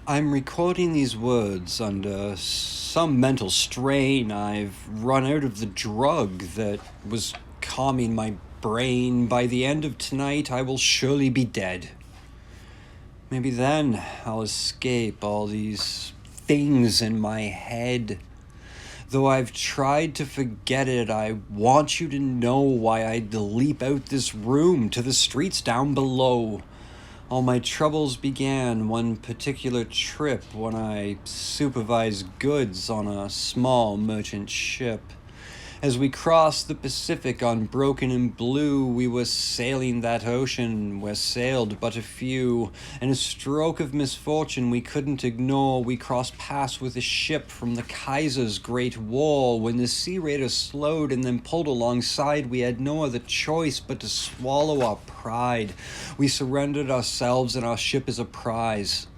I'm recording these words under some mental strain. I've run out of the drug that was calming my brain. By the end of tonight, I will surely be dead. Maybe then I'll escape all these things in my head. Though I've tried to forget it, I want you to know why I'd leap out this room to the streets down below. All my troubles began one particular trip when I supervised goods on a small merchant ship. As we crossed the Pacific on Broken and Blue, we were sailing that ocean where sailed but a few. In a stroke of misfortune we couldn't ignore, we crossed paths with a ship from the Kaiser's Great War. When the sea raider slowed and then pulled alongside, we had no other choice but to swallow our pride. We surrendered ourselves and our ship as a prize.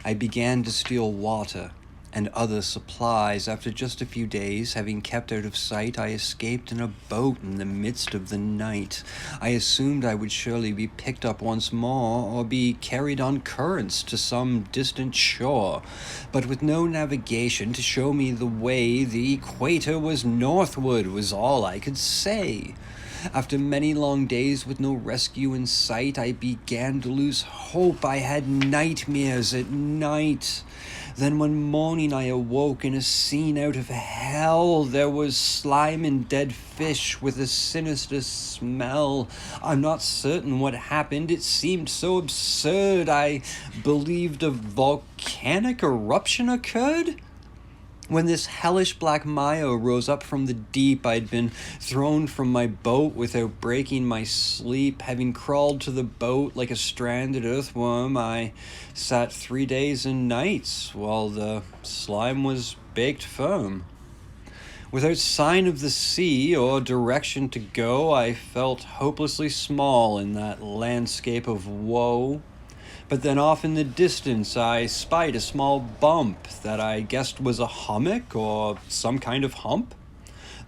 I began to steal water and other supplies. After just a few days, having kept out of sight, I escaped in a boat in the midst of the night. I assumed I would surely be picked up once more, or be carried on currents to some distant shore. But with no navigation to show me the way, the equator was northward, was all I could say. After many long days with no rescue in sight, I began to lose hope. I had nightmares at night. Then one morning I awoke in a scene out of hell. There was slime and dead fish with a sinister smell. I'm not certain what happened. It seemed so absurd. I believed a volcanic eruption occurred. When this hellish black mire rose up from the deep, I'd been thrown from my boat without breaking my sleep. Having crawled to the boat like a stranded earthworm, I sat 3 days and nights while the slime was baked firm. Without sign of the sea or direction to go, I felt hopelessly small in that landscape of woe. But then off in the distance I spied a small bump that I guessed was a hummock or some kind of hump.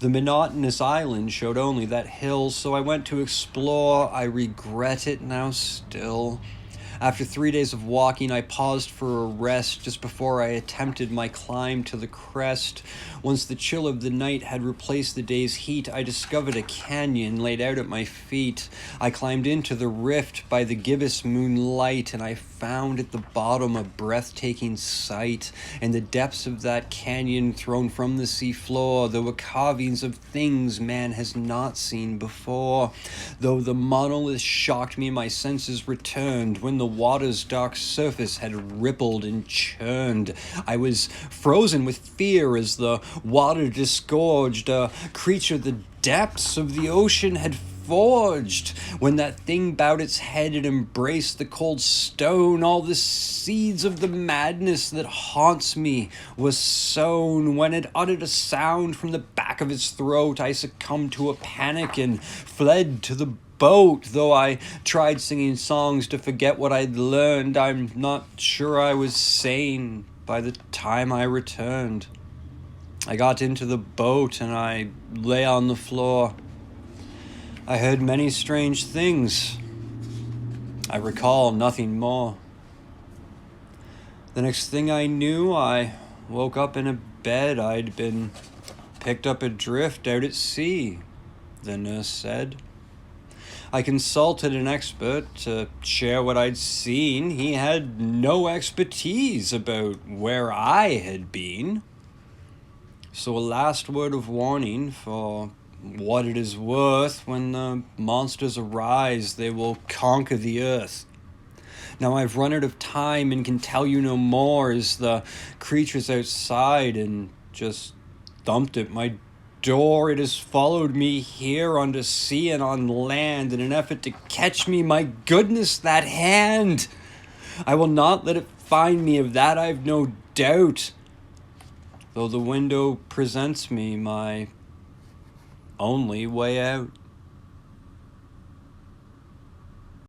The monotonous island showed only that hill, so I went to explore. I regret it now still. After 3 days of walking, I paused for a rest just before I attempted my climb to the crest. Once the chill of the night had replaced the day's heat, I discovered a canyon laid out at my feet. I climbed into the rift by the gibbous moonlight, and I found at the bottom a breathtaking sight. In the depths of that canyon, thrown from the seafloor, there were carvings of things man has not seen before. Though the monolith shocked me, my senses returned when the water's dark surface had rippled and churned. I was frozen with fear as the water disgorged. A creature the depths of the ocean had forged. When that thing bowed its head, it embraced the cold stone. All the seeds of the madness that haunts me was sown. When it uttered a sound from the back of its throat, I succumbed to a panic and fled to the boat. Though I tried singing songs to forget what I'd learned, I'm not sure I was sane by the time I returned. I got into the boat and I lay on the floor. I heard many strange things. I recall nothing more. The next thing I knew, I woke up in a bed. I'd been picked up adrift out at sea, the nurse said. I consulted an expert to share what I'd seen. He had no expertise about where I had been. So a last word of warning: for what it is worth, when the monsters arise, they will conquer the earth. Now I've run out of time and can tell you no more, as the creatures outside and just thumped at my door. It has followed me here on the sea and on land in an effort to catch me. My goodness, that hand! I will not let it find me, of that I've no doubt. Though the window presents me my only way out.